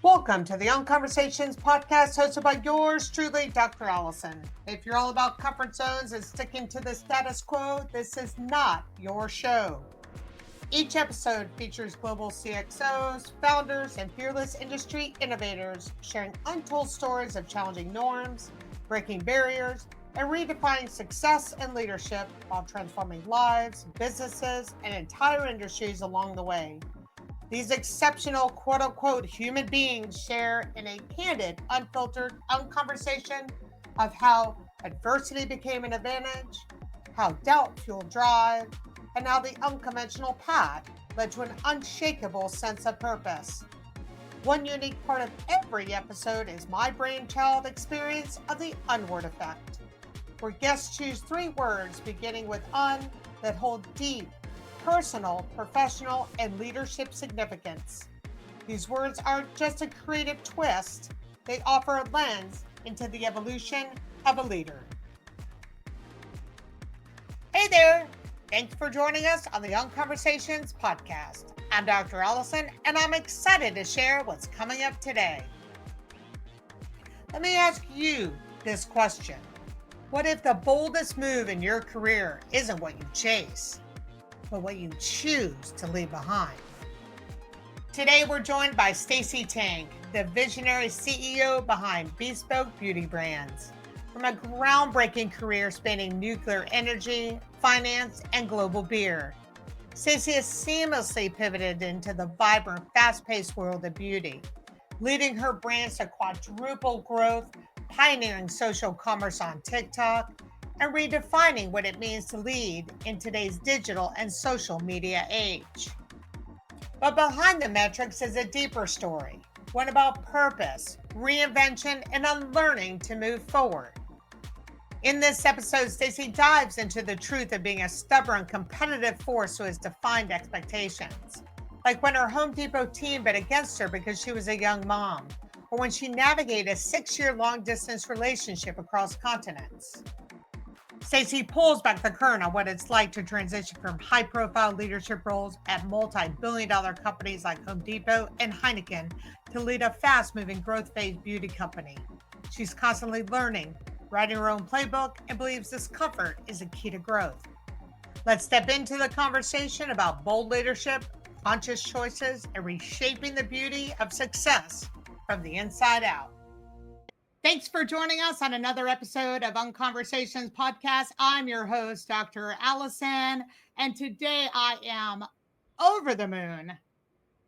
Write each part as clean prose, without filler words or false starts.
Welcome to the Young Conversations podcast hosted by yours truly, Dr. Allison. If you're all about comfort zones and sticking to the status quo, this is not your show. Each episode features global CXOs, founders, and fearless industry innovators sharing untold stories of challenging norms, breaking barriers, and redefining success and leadership while transforming lives, businesses, and entire industries along the way. These exceptional quote-unquote human beings share in a candid, unfiltered conversation of how adversity became an advantage, how doubt fueled drive, and how the unconventional path led to an unshakable sense of purpose. One unique part of every episode is my brainchild experience of the unword effect, where guests choose 3 words beginning with un that hold deep personal, professional, and leadership significance. These words aren't just a creative twist, they offer a lens into the evolution of a leader. Hey there! Thanks for joining us on the Young Conversations podcast. I'm Dr. Allison, and I'm excited to share what's coming up today. Let me ask you this question. What if the boldest move in your career isn't what you chase, but what you choose to leave behind? Today, we're joined by Stacey Tank, the visionary CEO behind Bespoke beauty brands. From a groundbreaking career spanning nuclear energy, finance, and global beer, Stacey has seamlessly pivoted into the vibrant, fast-paced world of beauty, leading her brands to quadruple growth, pioneering social commerce on TikTok, and redefining what it means to lead in today's digital and social media age. But behind the metrics is a deeper story, one about purpose, reinvention, and unlearning to move forward. In this episode, Stacey dives into the truth of being a stubborn, competitive force who has defined expectations, like when her Home Depot team bet against her because she was a young mom, or when she navigated a 6-year long-distance relationship across continents. Stacey pulls back the curtain on what it's like to transition from high-profile leadership roles at multi-billion-dollar companies like Home Depot and Heineken to lead a fast-moving growth phase beauty company. She's constantly learning, writing her own playbook, and believes discomfort is a key to growth. Let's step into the conversation about bold leadership, conscious choices, and reshaping the beauty of success from the inside out. Thanks for joining us on another episode of Unconversations podcast. I'm your host, Dr. Allison, and today I am over the moon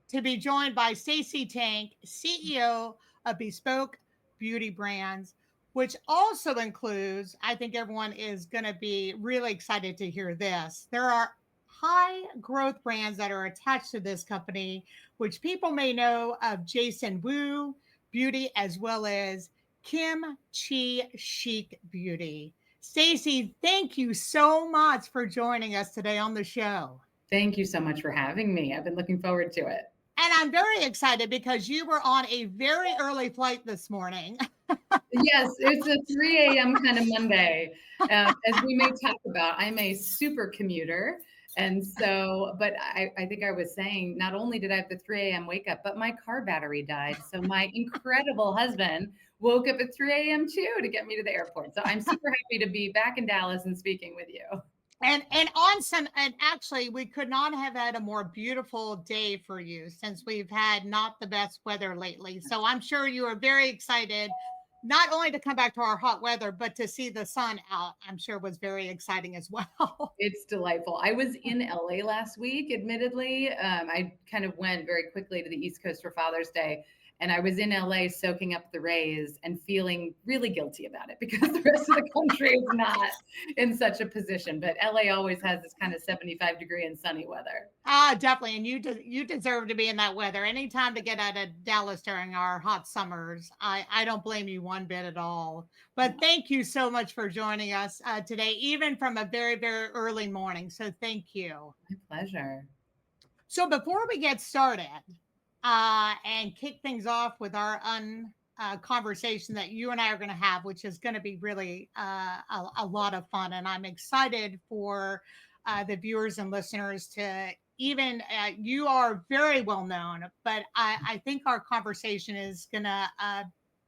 to be joined by Stacey Tank, CEO of Bespoke Beauty Brands, which also includes, I think everyone is going to be really excited to hear this. There are high growth brands that are attached to this company, which people may know of Jason Wu Beauty as well as KimChi Chic Beauty. Stacey, thank you so much for joining us today on the show. Thank you so much for having me. I've been looking forward to it. And I'm very excited because you were on a very early flight this morning. Yes, it's a 3 a.m. kind of Monday. As we may talk about, I'm a super commuter. And so, but I think I was saying, not only did I have the 3 a.m. wake up, but my car battery died. So my incredible husband woke up at 3 a.m. too to get me to the airport. So I'm super happy to be back in Dallas and speaking with you. And actually, we could not have had a more beautiful day for you since we've had not the best weather lately. So I'm sure you are very excited, not only to come back to our hot weather, but to see the sun out, I'm sure was very exciting as well. It's delightful. I was in LA last week, admittedly. I kind of went very quickly to the East Coast for Father's Day. And I was in LA soaking up the rays and feeling really guilty about it because the rest of the country is not in such a position. But LA always has this kind of 75-degree and sunny weather. Definitely. And you deserve to be in that weather. Anytime to get out of Dallas during our hot summers, I don't blame you one bit at all. But thank you so much for joining us today, even from a very, very early morning. So thank you. My pleasure. So before we get started, and kick things off with our conversation that you and I are going to have, which is going to be really a lot of fun. And I'm excited for the viewers and listeners to even you are very well known, but I think our conversation is going to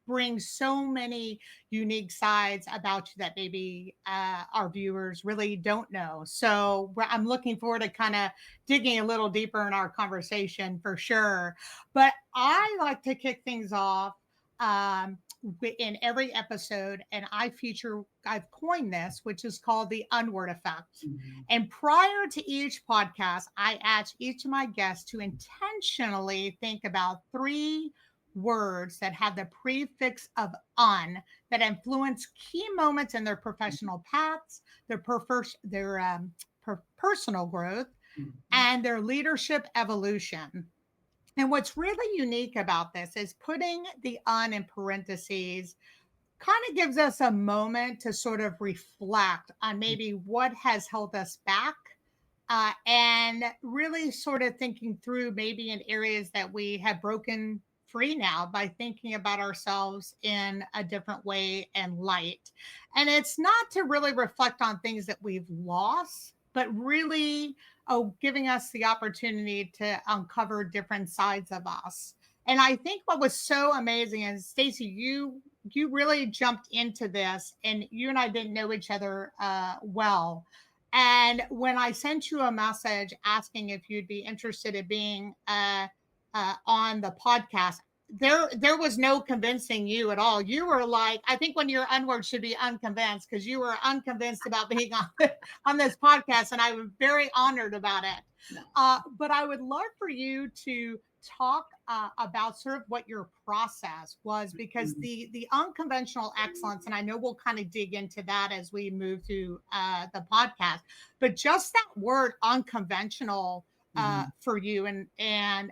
bring so many unique sides about you that maybe our viewers really don't know. So I'm looking forward to kind of digging a little deeper in our conversation for sure. But I like to kick things off um, in every episode, and I've coined this, which is called the unword effect. Mhm. And prior to each podcast, I ask each of my guests to intentionally think about three words that have the prefix of un that influence key moments in their professional paths, their personal growth, Mhm. and their leadership evolution. And what's really unique about this is putting the un in parentheses kind of gives us a moment to sort of reflect on maybe what has held us back, and really sort of thinking through maybe in areas that we have broken free now by thinking about ourselves in a different way and light. And it's not to really reflect on things that we've lost, but really, giving us the opportunity to uncover different sides of us. And I think what was so amazing is, Stacey, you really jumped into this, and you and I didn't know each other well. And when I sent you a message asking if you'd be interested in being on the podcast, there was no convincing you at all. You were like, I think when you're unword should be unconvinced, because you were unconvinced about being on this podcast, and I was very honored about it. No. But I would love for you to talk about sort of what your process was, because Mhm. the unconventional excellence, and I know we'll kind of dig into that as we move through the podcast, but just that word unconventional Mhm. for you and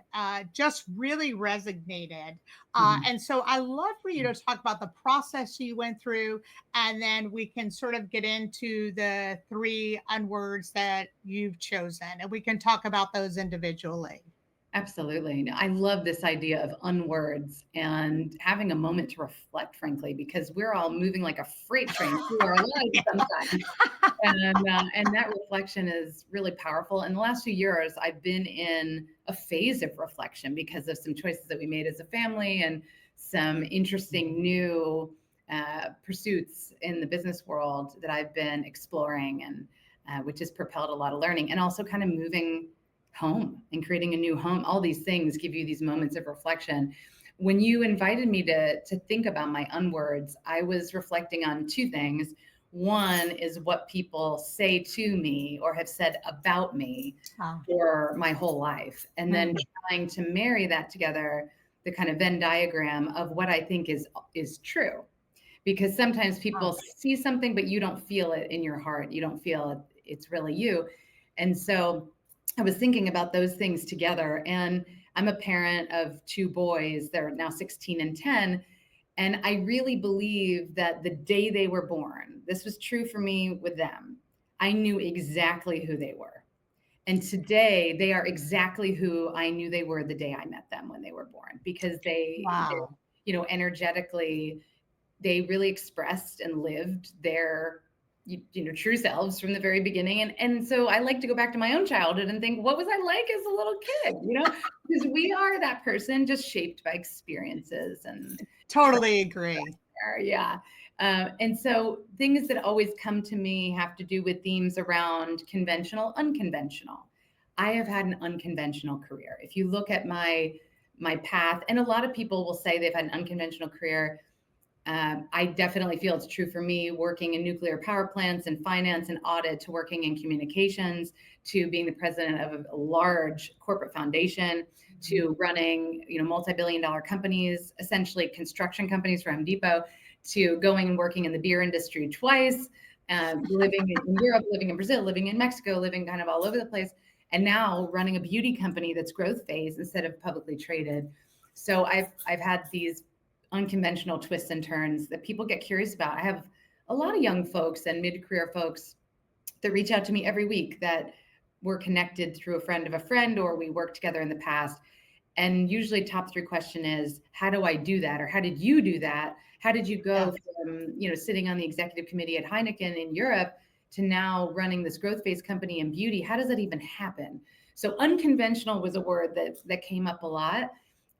just really resonated. Mhm. And so I love for you to talk about the process you went through, and then we can sort of get into the three unwords that you've chosen, and we can talk about those individually. Absolutely. No, I love this idea of unwords and having a moment to reflect, frankly, because we're all moving like a freight train through our lives Yeah. sometimes. And that reflection is really powerful. In the last few years, I've been in a phase of reflection because of some choices that we made as a family and some interesting new pursuits in the business world that I've been exploring, and which has propelled a lot of learning, and also kind of moving home and creating a new home. All these things give you these moments of reflection. When you invited me to think about my unwords, I was reflecting on two things. One is what people say to me or have said about me Ah, for my whole life, and then mm, trying to marry that together, the kind of Venn diagram of what I think is true. Because sometimes ah, people see something, but you don't feel it in your heart. You don't feel it's really you. And so I was thinking about those things together. And I'm a parent of two boys. They're now 16 and 10. And I really believe that the day they were born, this was true for me with them. I knew exactly who they were. And today they are exactly who I knew they were the day I met them when they were born, because they're, wow. energetically, they really expressed and lived their true selves from the very beginning. And so I like to go back to my own childhood and think, what was I like as a little kid, because we are that person just shaped by experiences and Totally agree. yeah. And so things that always come to me have to do with themes around conventional, unconventional. I have had an unconventional career. If you look at my path, and a lot of people will say they've had an unconventional career. I definitely feel it's true for me, working in nuclear power plants and finance and audit, to working in communications, to being the president of a large corporate foundation, to running, multi-billion-dollar companies, essentially construction companies for Home Depot, to going and working in the beer industry twice, living in Europe, living in Brazil, living in Mexico, living kind of all over the place, and now running a beauty company that's growth phase instead of publicly traded. So I've had these unconventional twists and turns that people get curious about. I have a lot of young folks and mid-career folks that reach out to me every week that were connected through a friend of a friend, or we worked together in the past. And usually top three question is, how do I do that? Or how did you do that? How did you Yeah. go from, sitting on the executive committee at Heineken in Europe to now running this growth-based company in beauty. How does that even happen? So unconventional was a word that came up a lot.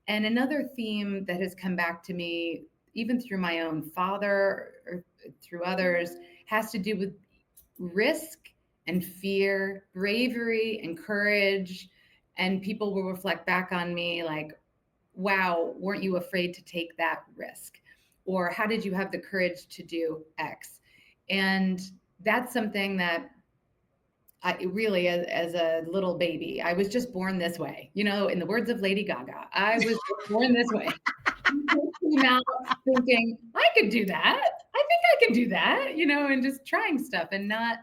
And another theme that has come back to me, even through my own father or through others, has to do with risk and fear, bravery and courage. And people will reflect back on me like, wow, weren't you afraid to take that risk? Or how did you have the courage to do X? And that's something that I really, as a little baby, I was just born this way. You know, in the words of Lady Gaga, I was born this way. Came out thinking, I could do that. I think I can do that, you know, and just trying stuff and not,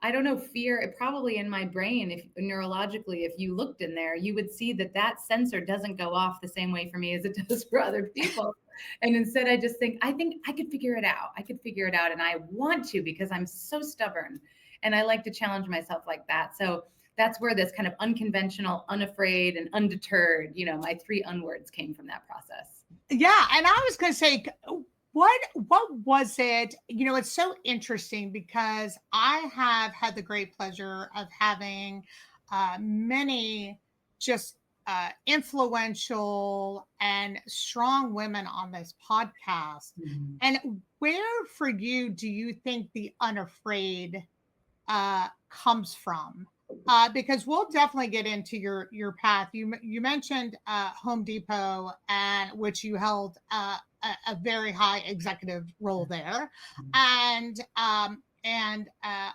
I don't know, fear. It probably in my brain, if neurologically, if you looked in there, you would see that that sensor doesn't go off the same way for me as it does for other people. And instead, I just think I could figure it out. I could figure it out. And I want to because I'm so stubborn. And I like to challenge myself like that. So that's where this kind of unconventional, unafraid, and undeterred, you know, my 3 unwords came from that process. Yeah, and I was going to say, what was it? You know, it's so interesting because I have had the great pleasure of having many just influential and strong women on this podcast. Mm-hmm. And where for you do you think the unafraid comes from? Because we'll definitely get into your path. You mentioned Home Depot, and which you held a very high executive role there, and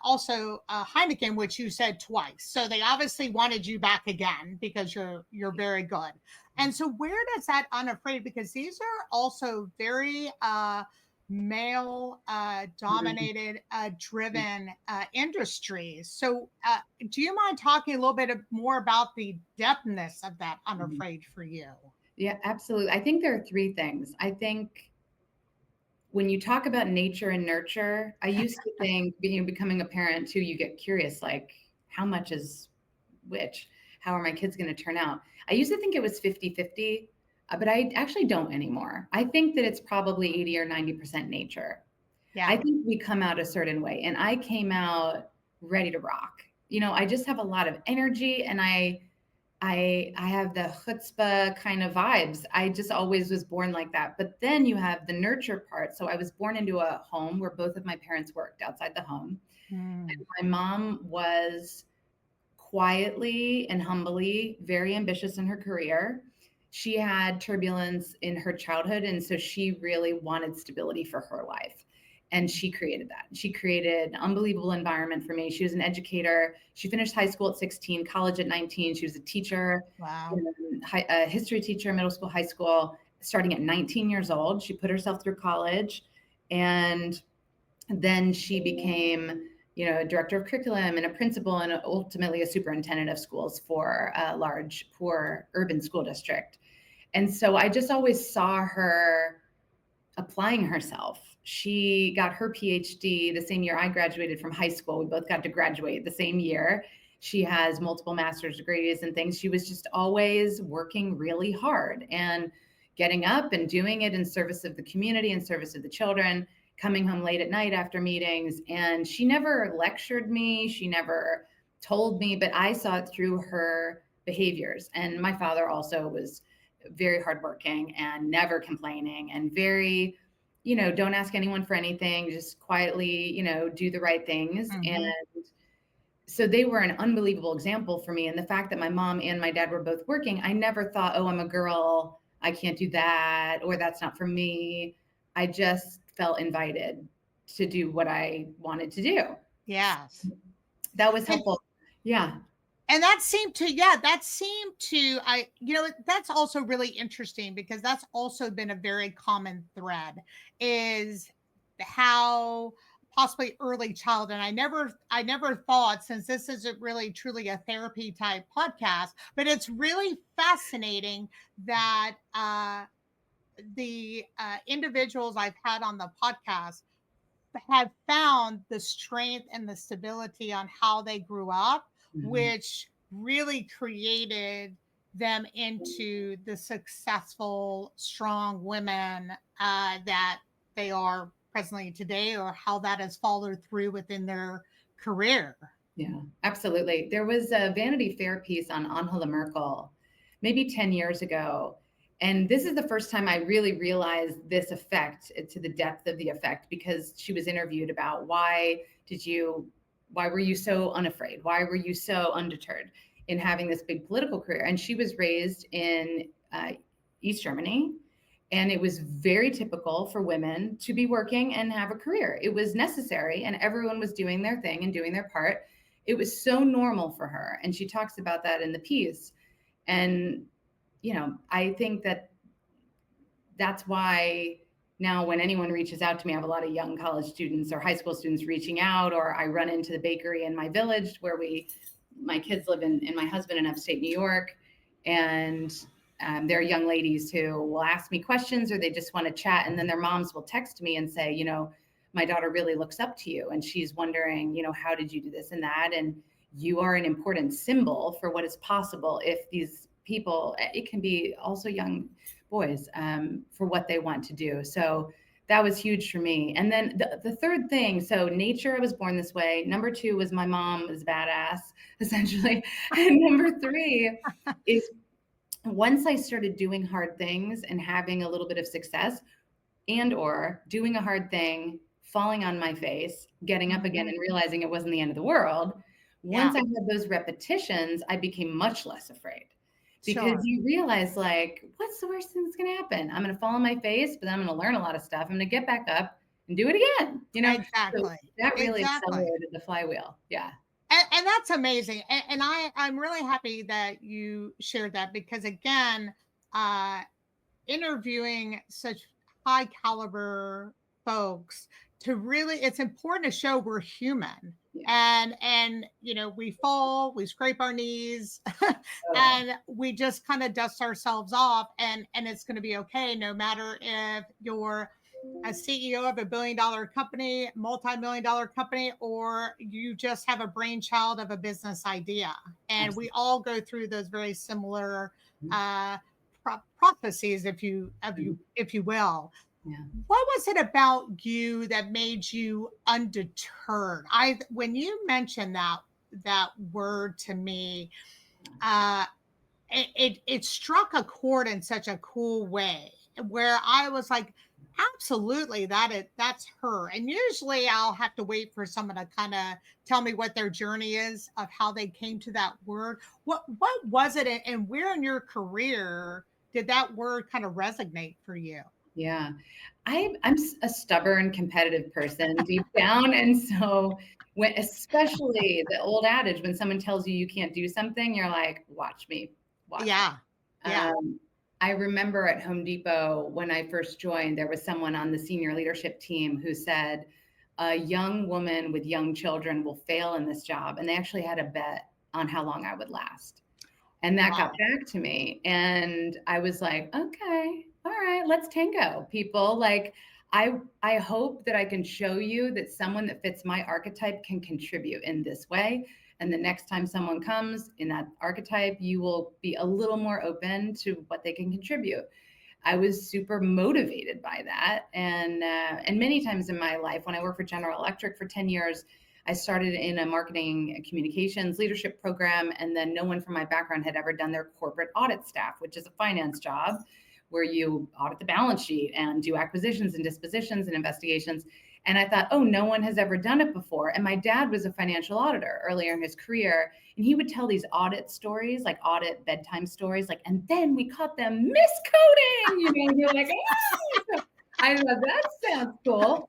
also Heineken, which you said twice. So they obviously wanted you back again because you're very good. And so where does that unafraid? Because these are also very male dominated driven industries. So do you mind talking a little bit more about the depthness of that unafraid for you? Yeah, absolutely. I think there are 3 things. I think when you talk about nature and nurture, I used to think becoming a parent too, you get curious, like how much is which? How are my kids going to turn out? I used to think it was 50-50, but I actually don't anymore. I think that it's probably 80 or 90% nature. Yeah. I think we come out a certain way, and I came out ready to rock. You know, I just have a lot of energy, and I have the chutzpah kind of vibes. I just always was born like that. But then you have the nurture part. So I was born into a home where both of my parents worked outside the home. And my mom was quietly and humbly very ambitious in her career. She had turbulence in her childhood, and so she really wanted stability for her life. And she created that. She created an unbelievable environment for me. She was an educator. She finished high school at 16, college at 19. She was a teacher, Wow. A history teacher, middle school, high school, starting at 19 years old. She put herself through college, and then she became, you know, a director of curriculum and a principal and ultimately a superintendent of schools for a large, poor urban school district. And so I just always saw her applying herself. She got her PhD the same year I graduated from high school. We both got to graduate the same year. She has multiple master's degrees and things. She was just always working really hard and getting up and doing it in service of the community, in service of the children, coming home late at night after meetings. And she never lectured me. She never told me, but I saw it through her behaviors. And my father also was very hardworking and never complaining and very, you know, don't ask anyone for anything, just quietly, you know, do the right things. Mhm. And so they were an unbelievable example for me. And the fact that my mom and my dad were both working, I never thought, oh, I'm a girl, I can't do that, or that's not for me. I just felt invited to do what I wanted to do. Yes. That was helpful. Yeah. And that seemed to, that's also really interesting because that's also been a very common thread is how possibly early child. And I never thought, since this isn't really truly a therapy type podcast, but it's really fascinating that the individuals I've had on the podcast have found the strength and the stability on how they grew up, which really created them into the successful, strong women that they are presently today, or how that has followed through within their career. Yeah, absolutely. There was a Vanity Fair piece on Angela Merkel maybe 10 years ago. And this is the first time I really realized this effect to the depth of the effect, because she was interviewed about why were you so unafraid? Why were you so undeterred in having this big political career? And she was raised in East Germany. And it was very typical for women to be working and have a career. It was necessary, and everyone was doing their thing and doing their part. It was so normal for her. And she talks about that in the piece. And, I think that's why now when anyone reaches out to me, I have a lot of young college students or high school students reaching out, or I run into the bakery in my village where my kids live and my husband in upstate New York. And there are young ladies who will ask me questions, or they just want to chat. And then their moms will text me and say, my daughter really looks up to you. And she's wondering, how did you do this and that? And you are an important symbol for what is possible if these people, it can be also young boys, for what they want to do. So that was huge for me. And then the third thing, so nature, I was born this way. Number 2 was my mom was badass, essentially. And number 3 is once I started doing hard things and having a little bit of success, and or doing a hard thing, falling on my face, getting up again and realizing it wasn't the end of the world. Once I had those repetitions, I became much less afraid, because you realize, like, what's the worst thing that's going to happen? I'm going to fall on my face, but then I'm going to learn a lot of stuff. I'm going to get back up and do it again. Exactly. So that really accelerated the flywheel. Yeah. And that's amazing. And I'm really happy that you shared that, because again, interviewing such high caliber folks, it's important to show we're human. Yeah. And we fall, we scrape our knees, and we just kind of dust ourselves off, and it's going to be okay, no matter if you're a CEO of $1 billion company, multi-million-dollar company, or you just have a brainchild of a business idea. And we all go through those very similar processes, if you will. Yeah. What was it about you that made you undeterred? When you mentioned that word to me, it struck a chord in such a cool way, where I was like, absolutely, that's her. And usually I'll have to wait for someone to kind of tell me what their journey is of how they came to that word. What was it, and where in your career did that word kind of resonate for you? Yeah, I'm a stubborn, competitive person deep down. And so especially the old adage, when someone tells you can't do something, you're like, watch me. Yeah. Yeah. I remember at Home Depot, when I first joined, there was someone on the senior leadership team who said, a young woman with young children will fail in this job. And they actually had a bet on how long I would last. And that got back to me. And I was like, okay, all right, let's tango, people. Like, I hope that I can show you that someone that fits my archetype can contribute in this way. And the next time someone comes in that archetype, you will be a little more open to what they can contribute. I was super motivated by that. And many times in my life, when I worked for General Electric for 10 years, I started in a marketing and communications leadership program. And then no one from my background had ever done their corporate audit staff, which is a finance job where you audit the balance sheet and do acquisitions and dispositions and investigations. And I thought, oh, no one has ever done it before. And my dad was a financial auditor earlier in his career. And he would tell these audit stories, like audit bedtime stories, like, and then we caught them miscoding, and you're like, oh. I thought that sounds cool.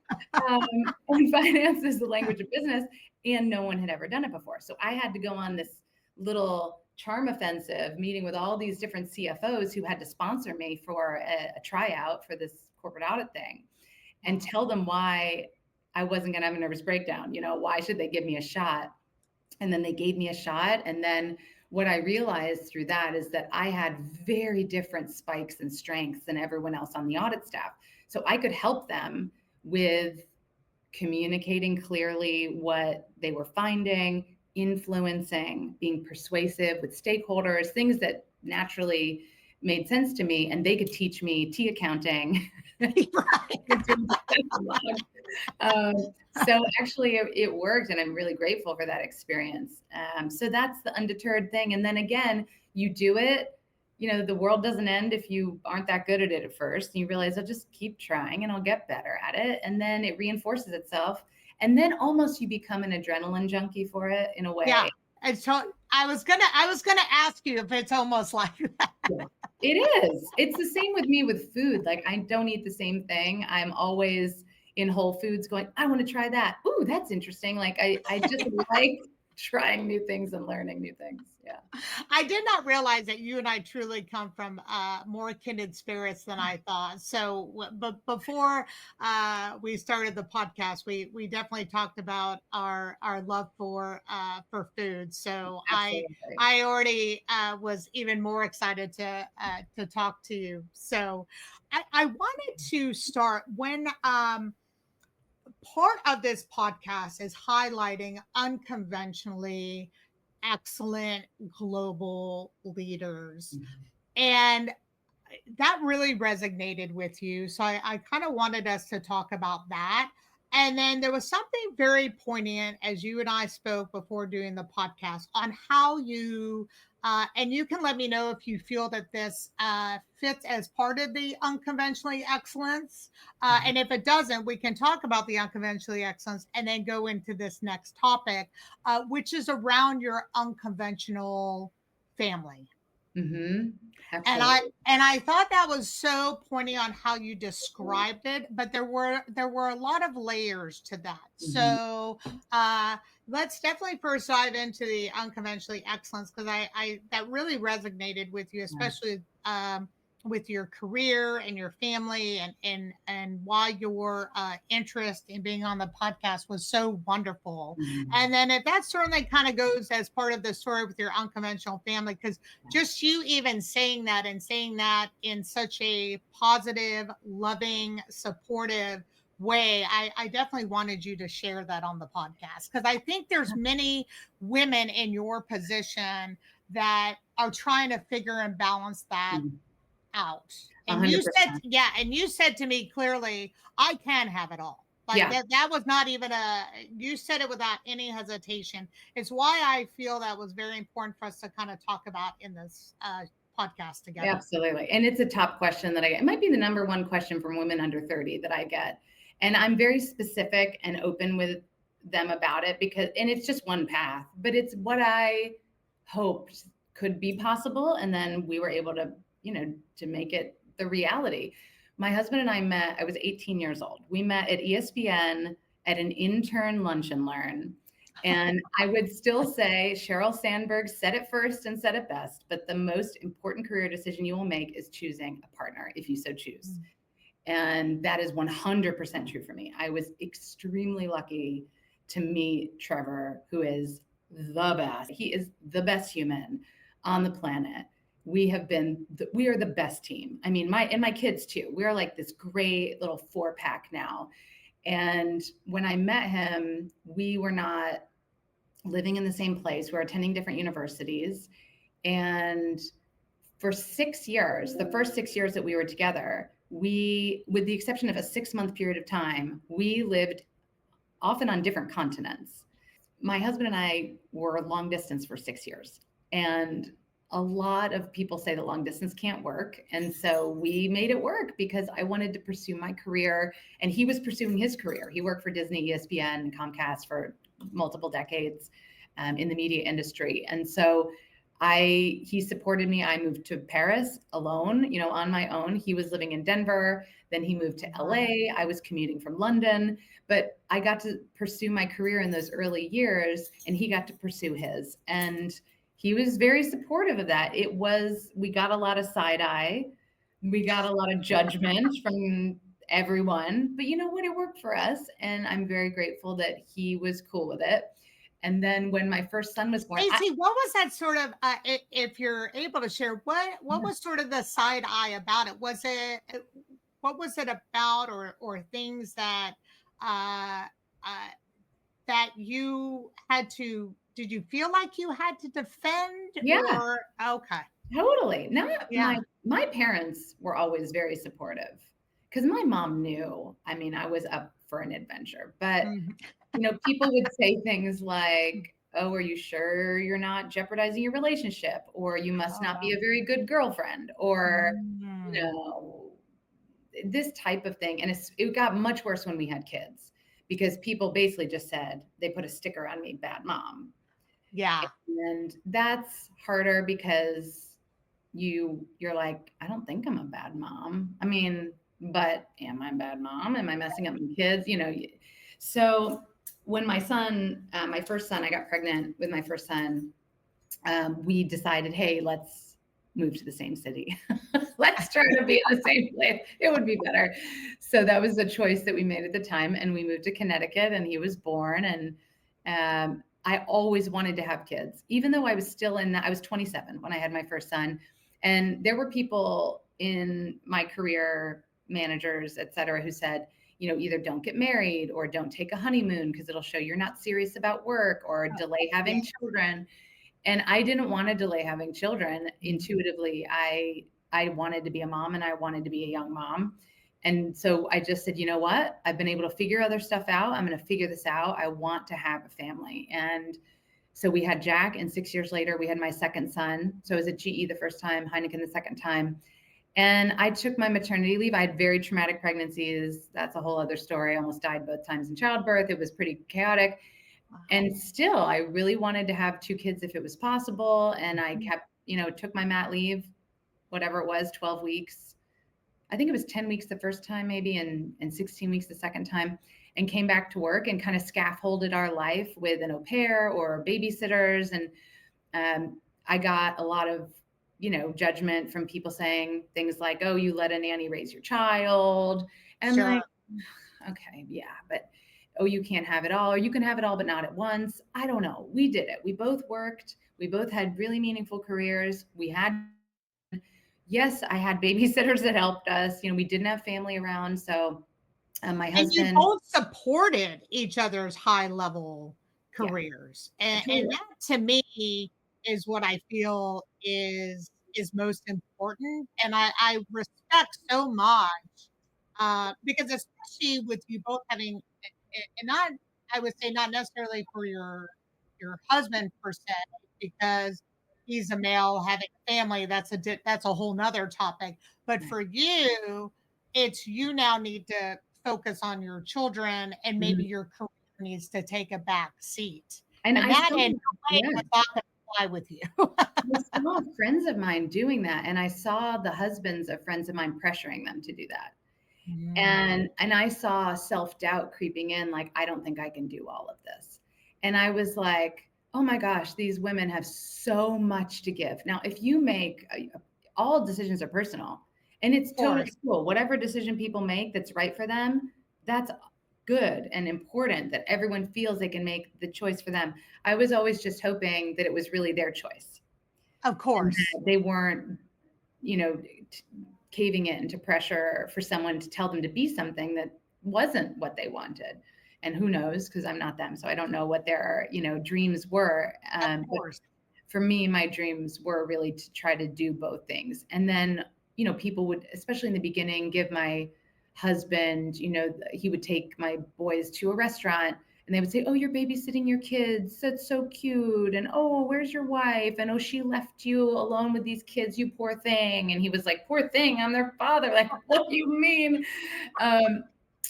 And finance is the language of business, and no one had ever done it before. So I had to go on this little charm offensive meeting with all these different CFOs who had to sponsor me for a tryout for this corporate audit thing, and tell them why I wasn't going to have a nervous breakdown. Why should they give me a shot? And then they gave me a shot. And then what I realized through that is that I had very different spikes and strengths than everyone else on the audit staff. So I could help them with communicating clearly what they were finding, influencing, being persuasive with stakeholders, things that naturally made sense to me. And they could teach me tea accounting. Um, so actually it worked, and I'm really grateful for that experience. So that's the undeterred thing. And then again, you do it, the world doesn't end if you aren't that good at it at first. And you realize I'll just keep trying and I'll get better at it. And then it reinforces itself. And then almost you become an adrenaline junkie for it in a way. Yeah. And so I was gonna ask you if it's almost like that. Yeah, it is. It's the same with me with food. Like I don't eat the same thing. I'm always in Whole Foods going, I want to try that. Ooh, that's interesting. Like I just like trying new things and learning new things. Yeah. I did not realize that you and I truly come from more kindred spirits than I thought. So, but before we started the podcast, we definitely talked about our love for food. So Absolutely. I already was even more excited to talk to you. So I wanted to start when part of this podcast is highlighting unconventionally excellent global leaders. Mhm. And that really resonated with you. So I kind of wanted us to talk about that. And then there was something very poignant as you and I spoke before doing the podcast on how you, and you can let me know if you feel that this fits as part of the unconventionally excellence. And if it doesn't, we can talk about the unconventionally excellence and then go into this next topic, which is around your unconventional family. Mm-hmm. And Absolutely. I thought that was so poignant on how you described it, but there were a lot of layers to that. Mm-hmm. So let's definitely first dive into the unconventionally excellence, because I that really resonated with you, Yeah. especially with your career and your family, and why your interest in being on the podcast was so wonderful. Mhm. And then that certainly kind of goes as part of the story with your unconventional family, because just you even saying that and saying that in such a positive, loving, supportive way, I definitely wanted you to share that on the podcast, because I think there's many women in your position that are trying to figure and balance that Mhm. out. And you said, 100%. yeah, and you said to me clearly, I can have it all. Like Yeah. that was not even you said it without any hesitation. It's why I feel that was very important for us to kind of talk about in this podcast together. Absolutely. And it's a top question that I get. It might be the number one question from women under 30 that I get. And I'm very specific and open with them about it and it's just one path, but it's what I hoped could be possible. And then we were able to make it the reality. My husband and I met, I was 18 years old. We met at ESPN at an intern lunch and learn. And I would still say Sheryl Sandberg said it first and said it best, but the most important career decision you will make is choosing a partner if you so choose. Mm. And that is 100% true for me. I was extremely lucky to meet Trevor, who is the best. He is the best human on the planet. We are the best team. I mean, my kids too. We're like this great little 4-pack now. And when I met him, we were not living in the same place. We were attending different universities. And for 6 years, the first 6 years that we were together, with the exception of a 6-month period of time, we lived often on different continents. My husband and I were long distance for 6 years. And a lot of people say that long distance can't work. And so we made it work because I wanted to pursue my career and he was pursuing his career. He worked for Disney, ESPN, and Comcast for multiple decades in the media industry. And so he supported me. I moved to Paris alone, on my own. He was living in Denver. Then he moved to LA. I was commuting from London, but I got to pursue my career in those early years and he got to pursue his. And he was very supportive of that. We got a lot of side eye. We got a lot of judgment from everyone, but you know what? It worked for us. And I'm very grateful that he was cool with it. And then when my first son was born, Stacey, what was that sort of? If you're able to share, what was sort of the side eye about it? Was it what was it about, or things that uh, uh, that you had to? Did you feel like you had to defend, yeah, or okay? totally. Not Yeah. my parents were always very supportive. because my mom knew, I mean, I was up for an adventure, but Mhm. people would say things like, "Oh, are you sure you're not jeopardizing your relationship?" Or "You must not be Oh. a very good girlfriend," or, you Mm. know, this type of thing. And it got much worse when we had kids because people basically just said, they put a sticker on me, bad mom. Yeah. And that's harder because you're like, I don't think I'm a bad mom. I mean, but am I a bad mom? Am I messing up my kids? So when my first son, I got pregnant with my first son, we decided, hey, let's move to the same city. Let's try to be in the same place. It would be better. So that was the choice that we made at the time. And we moved to Connecticut and he was born. And I always wanted to have kids, even though I was still I was 27 when I had my first son. And there were people in my career, managers, et cetera, who said, either don't get married or don't take a honeymoon because it'll show you're not serious about work, or delay Yeah. having children. And I didn't want to delay having children. Intuitively, I wanted to be a mom and I wanted to be a young mom. And so I just said, you know what? I've been able to figure other stuff out. I'm going to figure this out. I want to have a family. And so we had Jack, and 6 years later, we had my second son. So I was at GE the first time, Heineken the second time. And I took my maternity leave. I had very traumatic pregnancies. That's a whole other story. I almost died both times in childbirth. It was pretty chaotic. Wow. And still, I really wanted to have two kids if it was possible. And I kept, took my mat leave, whatever it was, 12 weeks. I think it was 10 weeks the first time, maybe, and 16 weeks the second time, and came back to work and kind of scaffolded our life with an au pair or babysitters. And I got a lot of, judgment from people saying things like, oh, you let a nanny raise your child. And I'm Sure. like, okay, yeah, but oh, you can't have it all, or you can have it all, but not at once. I don't know. We did it. We both worked. We both had really meaningful careers. Yes, I had babysitters that helped us. We didn't have family around. So my And you husband, both supported each other's high level yeah, careers. And totally. that to me is what I feel is most important. And I respect so much because especially with you both having and not I would say not necessarily for your husband per se, because he's a male having a family, that's a whole nother topic. But Right. for you, it's you now need to focus on your children and Mhm. maybe your career needs to take a back seat. And And I that saw, in no way yeah, was not gonna fly with you. I saw friends of mine doing that, and I saw the husbands of friends of mine pressuring them to do that. Mm. And I saw self-doubt creeping in, like, I don't think I can do all of this. And I was like, oh my gosh, these women have so much to give. Now, if you make all decisions are personal, and it's Of totally course. cool. Whatever decision people make that's right for them, that's good and important that everyone feels they can make the choice for them. I was always just hoping that it was really their choice Of and course. that they weren't, you know, caving it into pressure for someone to tell them to be something that wasn't what they wanted. And who knows, because I'm not them, so I don't know what their dreams were. Of But course. for me, my dreams were really to try to do both things. And then people would, especially in the beginning, give my husband, he would take my boys to a restaurant and they would say, oh, you're babysitting your kids, that's so cute, and oh, where's your wife, and oh, she left you alone with these kids, you poor thing. And he was like, poor thing, I'm their father. Like, what do you mean? um,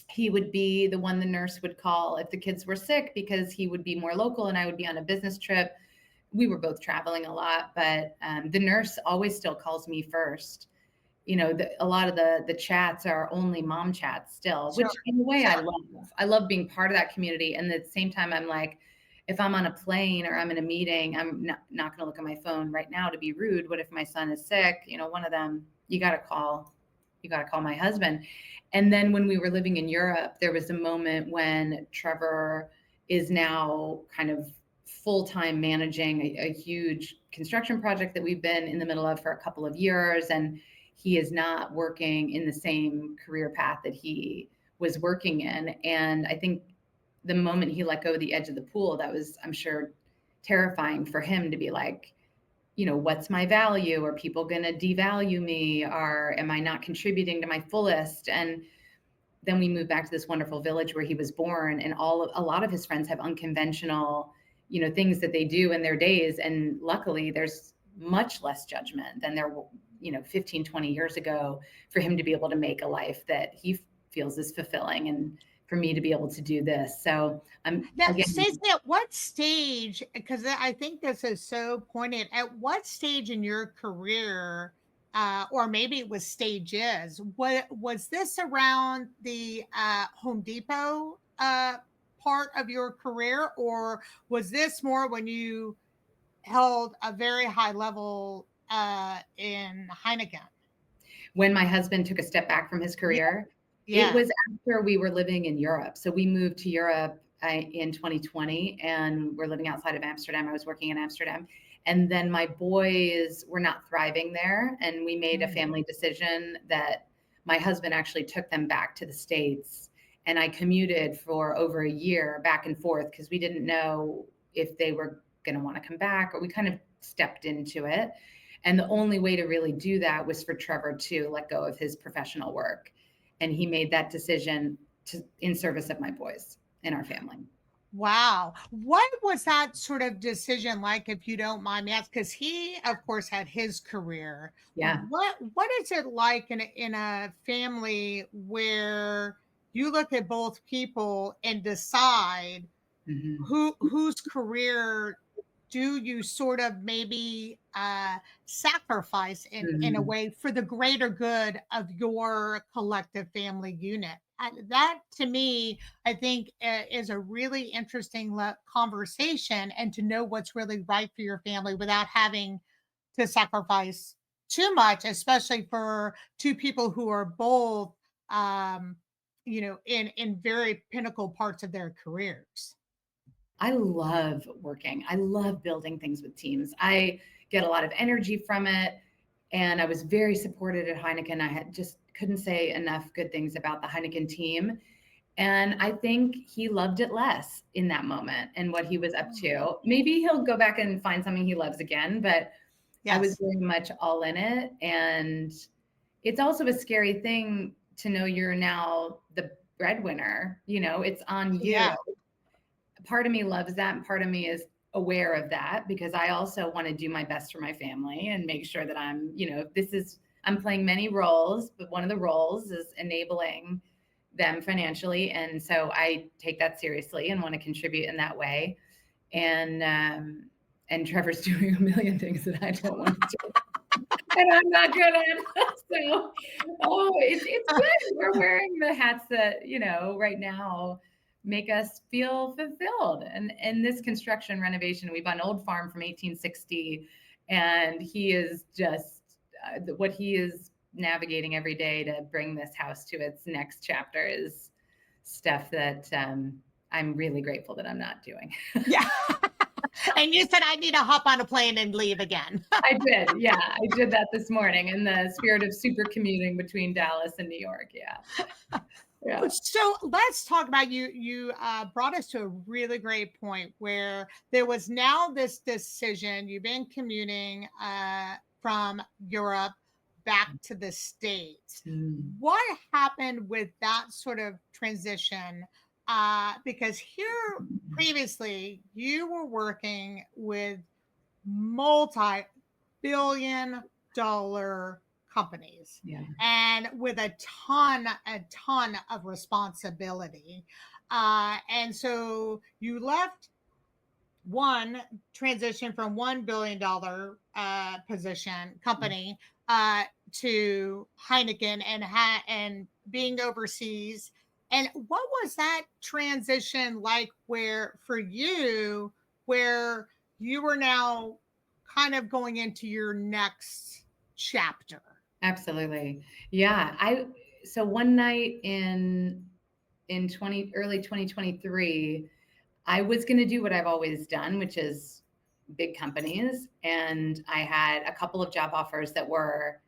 he would be the one the nurse would call if the kids were sick because he would be more local and I would be on a business trip. We were both traveling a lot, but the nurse always still calls me first. A lot of the chats are only mom chats still, Sure. which in a way I Sure. love. I love being part of that community. And at the same time, I'm like, if I'm on a plane or I'm in a meeting, I'm not going to look at my phone right now to be rude. What if my son is sick? One of them, you got to call my husband. And then when we were living in Europe, there was a moment when Trevor is now kind of full-time managing a huge construction project that we've been in the middle of for a couple of years. And he is not working in the same career path that he was working in. And I think the moment he let go of the edge of the pool, that was, I'm sure, terrifying for him to be like, what's my value? Are people going to devalue me? Am I not contributing to my fullest? And then we moved back to this wonderful village where he was born, and a lot of his friends have unconventional, things that they do in their days. And luckily there's much less judgment than there, 15, 20 years ago, for him to be able to make a life that he feels is fulfilling, and for me to be able to do this. So Now, again, Stacey, at what stage, because I think this is so poignant, at what stage in your career, or maybe it was stages, what was this around the Home Depot part of your career, or was this more when you held a very high level in Heineken? when my husband took a step back from his Yeah. career, it Yeah. was after we were living in Europe. So we moved to Europe in 2020, and we're living outside of Amsterdam. I was working in Amsterdam. And then my boys were not thriving there. And we made a family decision that my husband actually took them back to the States. And I commuted for over a year back and forth because we didn't know if they were going to want to come back, or we kind of stepped into it. And the only way to really do that was for Trevor to let go of his professional work. And he made that decision in service of my boys and our family. Wow. What was that sort of decision like, if you don't mind me asking? Because he, of course, had his career. Yeah. What is it like in a family where you look at both people and decide Mm-hmm. whose career do you sort of maybe sacrifice in a Mm-hmm. way for the greater good of your collective family unit? That to me, I think, is a really interesting conversation, and to know what's really right for your family without having to sacrifice too much, especially for two people who are both, um, in very pinnacle parts of their careers. I love working. I love building things with teams. I get a lot of energy from it. And I was very supported at Heineken. I had just couldn't say enough good things about the Heineken team. And I think he loved it less in that moment and what he was up to. Maybe he'll go back and find something he loves again, but I was Yes. very much all in it. And it's also a scary thing to know you're now the breadwinner. It's on you. Yeah. Part of me loves that, and part of me is aware of that, because I also want to do my best for my family and make sure that I'm playing many roles, but one of the roles is enabling them financially. And so I take that seriously and want to contribute in that way. And Trevor's doing a million things that I don't want to do. And I'm not good at. So, it's good. We're wearing the hats that, right now make us feel fulfilled. And this construction renovation, we bought an old farm from 1860, and he is just what he is navigating every day to bring this house to its next chapter is stuff that I'm really grateful that I'm not doing. Yeah. And you said I need to hop on a plane and leave again. I did. Yeah, I did that this morning in the spirit of super commuting between Dallas and New York. Yeah. Yeah. So let's talk about you. You brought us to a really great point where there was now this decision. You've been commuting from Europe back to the States. Mm. What happened with that sort of transition? Because here previously you were working with multi-billion-dollar companies, Yeah. and with a ton of responsibility. And so you left one transition from $1 billion position company to Heineken, and being overseas. And what was that transition like, where for you, where you were now kind of going into your next chapter? Absolutely. Yeah. So one night in early 2023, I was going to do what I've always done, which is big companies. And I had a couple of job offers that were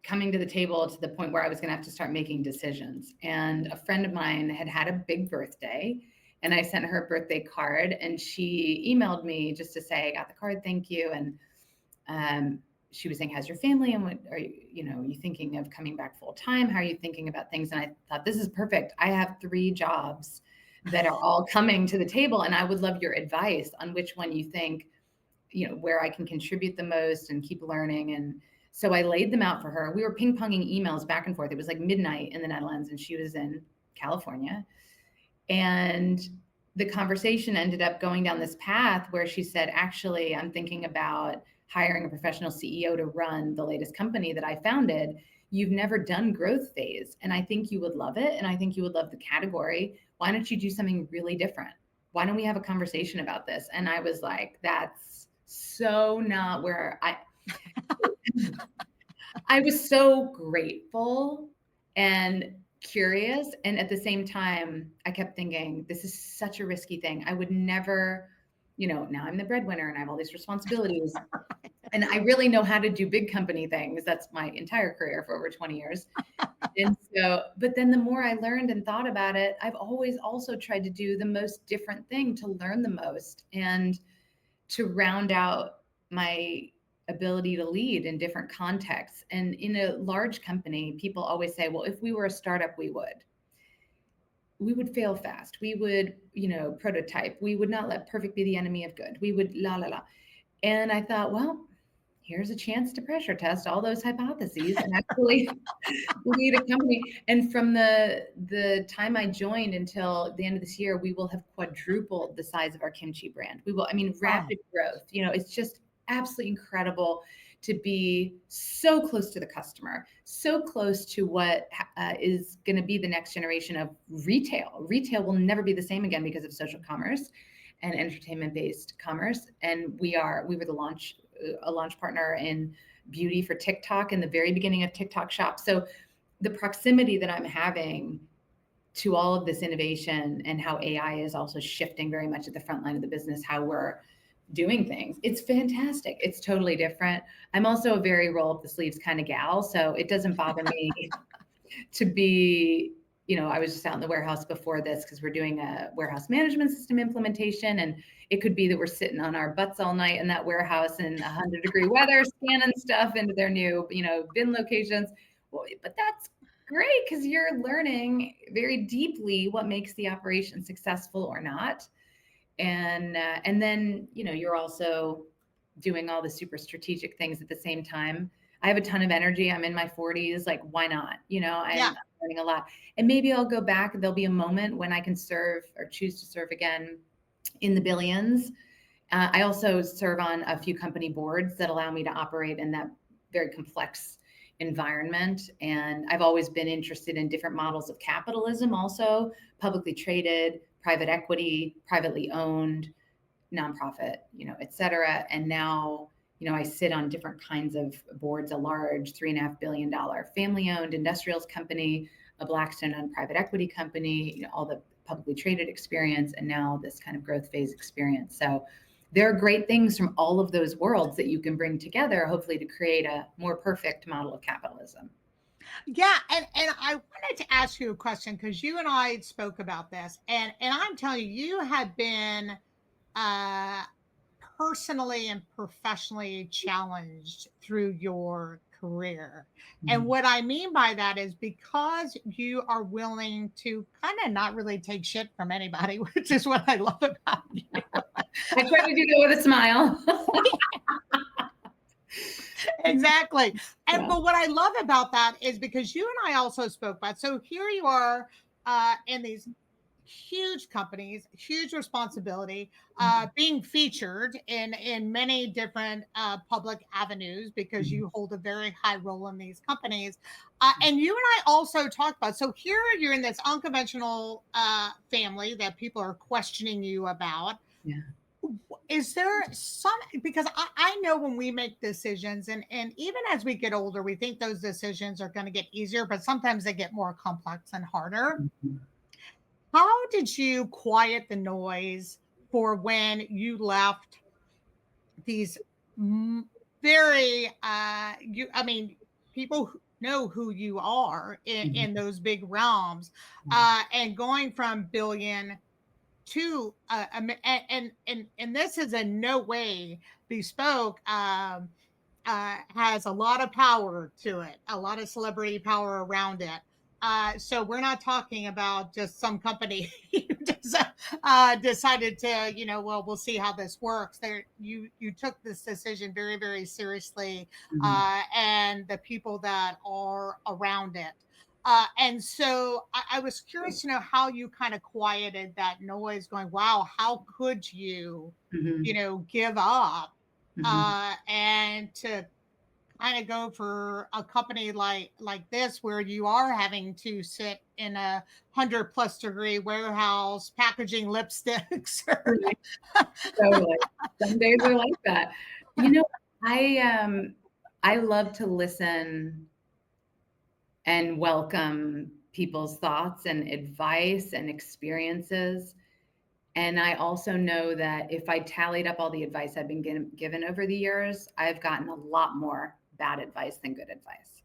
coming to the table to the point where I was going to have to start making decisions. And a friend of mine had a big birthday, And I sent her a birthday card, and she emailed me just to say, I got the card, thank you. And she was saying, how's your family? And what are you thinking of coming back full time? How are you thinking about things? And I thought, this is perfect. I have 3 jobs that are all coming to the table. And I would love your advice on which one you think, where I can contribute the most and keep learning. And so I laid them out for her. We were ping-ponging emails back and forth. It was like midnight in the Netherlands, and she was in California. And the conversation ended up going down this path where she said, actually, I'm thinking about hiring a professional CEO to run the latest company that I founded. You've never done growth phase, and I think you would love it. And I think you would love the category. Why don't you do something really different? Why don't we have a conversation about this? And I was like, that's so not where I was so grateful and curious. And at the same time, I kept thinking, this is such a risky thing. I would never, now I'm the breadwinner and I have all these responsibilities. And I really know how to do big company things. That's my entire career for over 20 years. And so, but then the more I learned and thought about it, I've always also tried to do the most different thing to learn the most and to round out my ability to lead in different contexts. And in a large company, people always say, well, if we were a startup, we would fail fast. We would, prototype. We would not let perfect be the enemy of good. We would la, la, la. And I thought, well, here's a chance to pressure test all those hypotheses and actually lead a company. And from the time I joined until the end of this year, we will have quadrupled the size of our KimChi brand. Rapid growth. It's just absolutely incredible to be so close to the customer, so close to what is going to be the next generation of retail. Retail will never be the same again because of social commerce and entertainment-based commerce. And we were a launch partner in beauty for TikTok in the very beginning of TikTok Shop. So the proximity that I'm having to all of this innovation and how AI is also shifting very much at the front line of the business, how we're doing things, it's fantastic. It's totally different. I'm also a very roll up the sleeves kind of gal. So it doesn't bother me to be, I was just out in the warehouse before this because we're doing a warehouse management system implementation. And it could be that we're sitting on our butts all night in that warehouse in 100-degree weather, scanning stuff into their new, bin locations. Well, but that's great because you're learning very deeply what makes the operation successful or not. And then, you're also doing all the super strategic things at the same time. I have a ton of energy. I'm in my 40s. Like, why not? I'm learning a lot. And maybe I'll go back. There'll be a moment when I can serve or choose to serve again in the billions. I also serve on a few company boards that allow me to operate in that very complex environment. And I've always been interested in different models of capitalism, also publicly traded, private equity, privately owned, nonprofit, et cetera. And now, I sit on different kinds of boards, a large $3.5 billion family-owned industrials company, a Blackstone-owned private equity company, all the publicly traded experience, and now this kind of growth phase experience. So there are great things from all of those worlds that you can bring together, hopefully to create a more perfect model of capitalism. Yeah, and I wanted to ask you a question because you and I spoke about this, and I'm telling you, you have been personally and professionally challenged through your career. And what I mean by that is because you are willing to kind of not really take shit from anybody, which is what I love about you. I try to do that with a smile. Exactly. But what I love about that is because you and I also spoke about, so here you are in these huge companies, huge responsibility, being featured in many different public avenues because you hold a very high role in these companies. And you and I also talked about, so here you're in this unconventional family that people are questioning you about. Yeah. Is there some, because I know when we make decisions and even as we get older, we think those decisions are going to get easier, but sometimes they get more complex and harder. How did you quiet the noise for when you left these very, people who know who you are in those big realms, and going from billion to and this is in no way Bespoke has a lot of power to it, a lot of celebrity power around it. So we're not talking about just some company who just, decided to, well, we'll see how this works. There, you took this decision very, very seriously, Mhm. and the people that are around it. And so I was curious to know how you kind of quieted that noise, going, "Wow, how could you, Mhm. give up Mhm. and to kind of go for a company like this where you are having to sit in a 100+ degree warehouse packaging lipsticks." Right. Totally. Some days are like that. You know, I love to listen and welcome people's thoughts and advice and experiences. And I also know that if I tallied up all the advice I've been given over the years, I've gotten a lot more bad advice than good advice,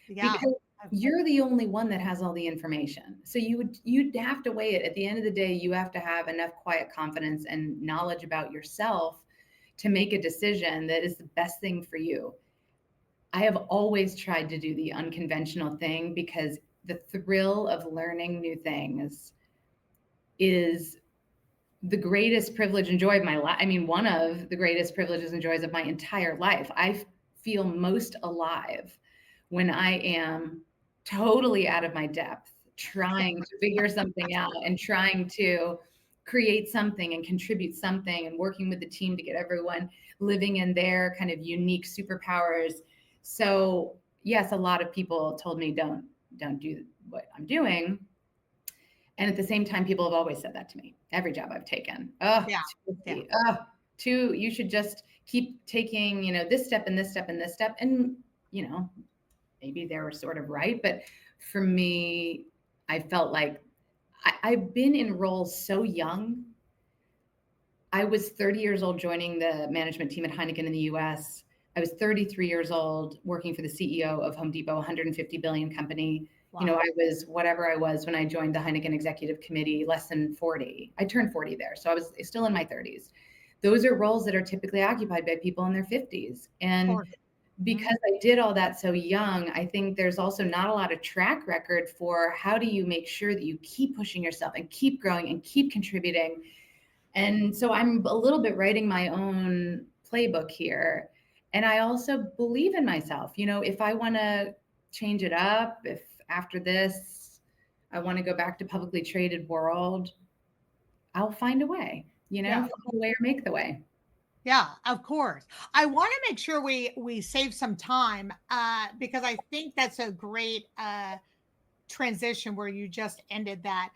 Yeah. because you're the only one that has all the information. So you'd have to weigh it. At the end of the day, you have to have enough quiet confidence and knowledge about yourself to make a decision that is the best thing for you. I have always tried to do the unconventional thing because the thrill of learning new things is the greatest privilege and joy of my life. I mean, one of the greatest privileges and joys of my entire life. I feel most alive when I am totally out of my depth, trying to figure something out and trying to create something and contribute something and working with the team to get everyone living in their kind of unique superpowers. So, yes, a lot of people told me don't do what I'm doing, and at the same time, people have always said that to me. Every job I've taken. Oh, Yeah. too Yeah. risky. Oh, too, you should just keep taking, this step and this step and this step. And, maybe they were sort of right. But for me, I felt like I've been in roles so young. I was 30 years old joining the management team at Heineken in the US. I was 33 years old working for the CEO of Home Depot, 150 billion company. Wow. I was whatever I was when I joined the Heineken executive committee, less than 40. I turned 40 there. So I was still in my 30s. Those are roles that are typically occupied by people in their 50s. Of And course. Mhm. because I did all that so young, I think there's also not a lot of track record for how do you make sure that you keep pushing yourself and keep growing and keep contributing. And so I'm a little bit writing my own playbook here. And I also believe in myself. If I want to change it up, if after this I want to go back to publicly traded world, I'll find a way, Yeah. find a way or make the way. Yeah, of course. I want to make sure we save some time, because I think that's a great transition where you just ended that.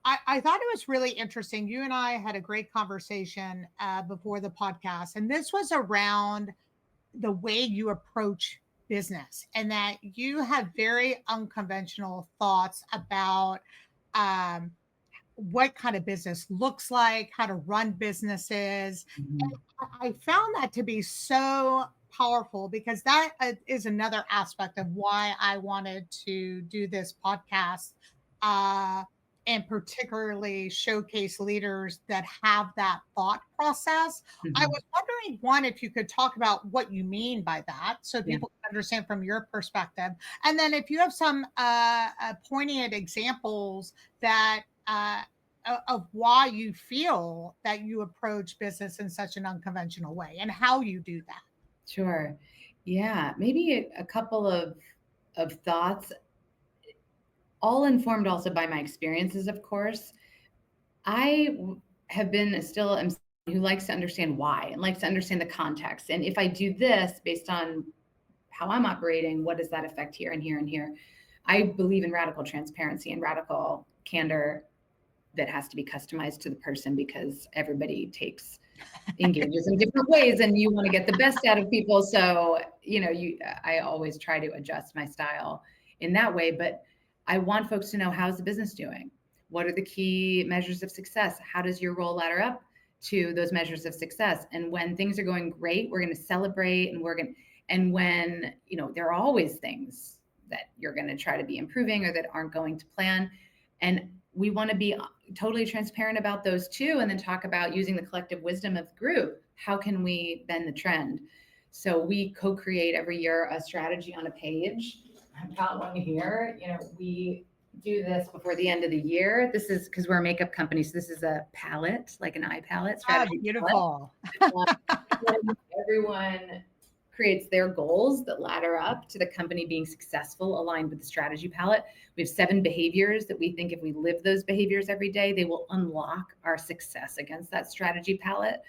I thought it was really interesting. You and I had a great conversation before the podcast, and this was around the way you approach business, and that you have very unconventional thoughts about um, what kind of business looks like, how to run businesses. And Mhm. I found that to be so powerful, because that is another aspect of why I wanted to do this podcast, uh, and particularly showcase leaders that have that thought process. I Mhm. was wondering, one, if you could talk about what you mean by that so Yeah, people can understand from your perspective. And then if you have some poignant examples that of why you feel that you approach business in such an unconventional way and how you do that. sure. Yeah, maybe a couple of thoughts, all informed also by my experiences, of course. Have been still am someone who likes to understand why and likes to understand the context. And if I do this based on how I'm operating, what does that affect here and here and here? I believe in radical transparency and radical candor that has to be customized to the person, because everybody engages in different ways and you want to get the best out of people. So, I always try to adjust my style in that way, but I want folks to know, how's the business doing? What are the key measures of success? How does your role ladder up to those measures of success? And when things are going great, we're going to celebrate, and when, there are always things that you're going to try to be improving or that aren't going to plan. And we want to be totally transparent about those too, and then talk about using the collective wisdom of the group. How can we bend the trend? So we co-create every year a strategy on a page. I've got one here. We do this before the end of the year. This is because we're a makeup company. So this is a palette, like an eye palette, strategy beautiful. palette. Everyone creates their goals that ladder up to the company being successful, aligned with the strategy palette. We have 7 behaviors that we think if we live those behaviors every day, they will unlock our success against that strategy palette.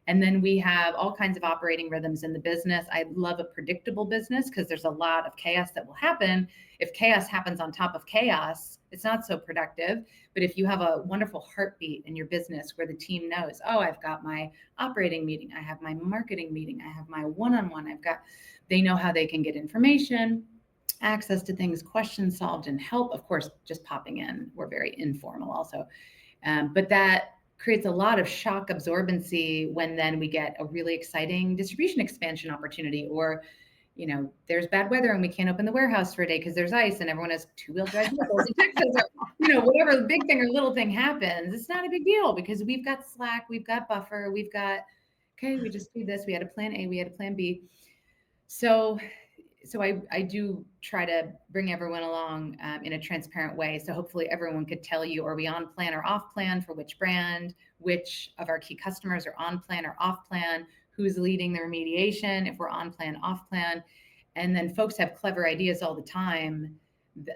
And then we have all kinds of operating rhythms in the business. I love a predictable business because there's a lot of chaos that will happen. If chaos happens on top of chaos, it's not so productive. But if you have a wonderful heartbeat in your business where the team knows, oh, I've got my operating meeting, I have my marketing meeting, I have my one-on-one, they know how they can get information, access to things, questions solved, and help. Of course, just popping in. We're very informal also. But that creates a lot of shock absorbency when then we get a really exciting distribution expansion opportunity, or there's bad weather and we can't open the warehouse for a day because there's ice and everyone has 2-wheel drive vehicles in Texas, or whatever big thing or little thing happens. It's not a big deal because we've got Slack, we've got buffer, we just do this. We had a plan A, we had a plan B. So I do try to bring everyone along in a transparent way. So hopefully everyone could tell you, are we on plan or off plan for which brand, which of our key customers are on plan or off plan, who's leading the remediation, if we're on plan, off plan. And then folks have clever ideas all the time.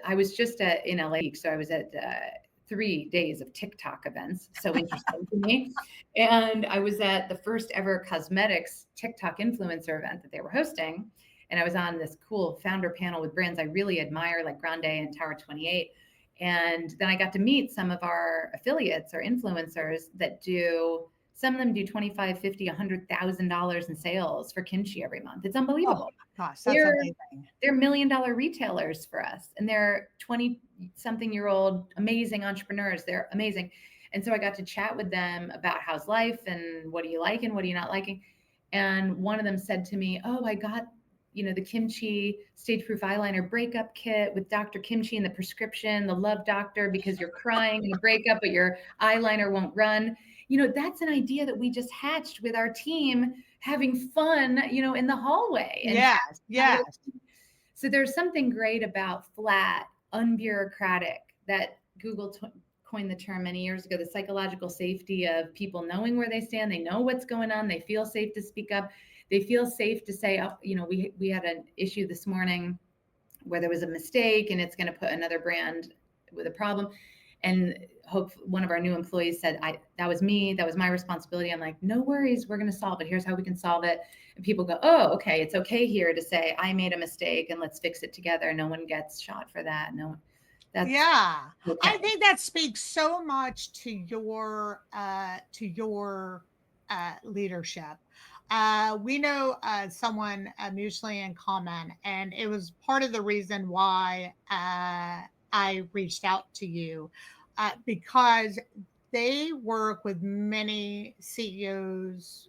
I was just in LA, so I was at 3 days of TikTok events. So interesting to me. And I was at the first ever cosmetics TikTok influencer event that they were hosting. And I was on this cool founder panel with brands I really admire, like Grande and Tower 28. And then I got to meet some of our affiliates or influencers that some of them do $25,000, $50,000, $100,000 in sales for KimChi every month. It's unbelievable. Oh, gosh, that's amazing. They're $1 million retailers for us. And they're 20-something-year-old amazing entrepreneurs. They're amazing. And so I got to chat with them about how's life and what do you like and what are you not liking. And one of them said to me, oh, I got the KimChi Stage Proof Eyeliner Breakup Kit with Dr. KimChi and the prescription, the Love Doctor, because you're crying in a breakup, but your eyeliner won't run. That's an idea that we just hatched with our team, having fun, in the hallway. And yes. So there's something great about flat, unbureaucratic, that Google coined the term many years ago, the psychological safety of people knowing where they stand. They know what's going on. They feel safe to speak up. They feel safe to say, oh, we had an issue this morning where there was a mistake and it's going to put another brand with a problem. And one of our new employees said, that was me. That was my responsibility. I'm like, no worries. We're going to solve it. Here's how we can solve it. And people go, oh, okay. It's okay here to say I made a mistake and let's fix it together. No one gets shot for that. Okay. I think that speaks so much to your leadership. We know someone mutually in common, and it was part of the reason why I reached out to you because they work with many CEOs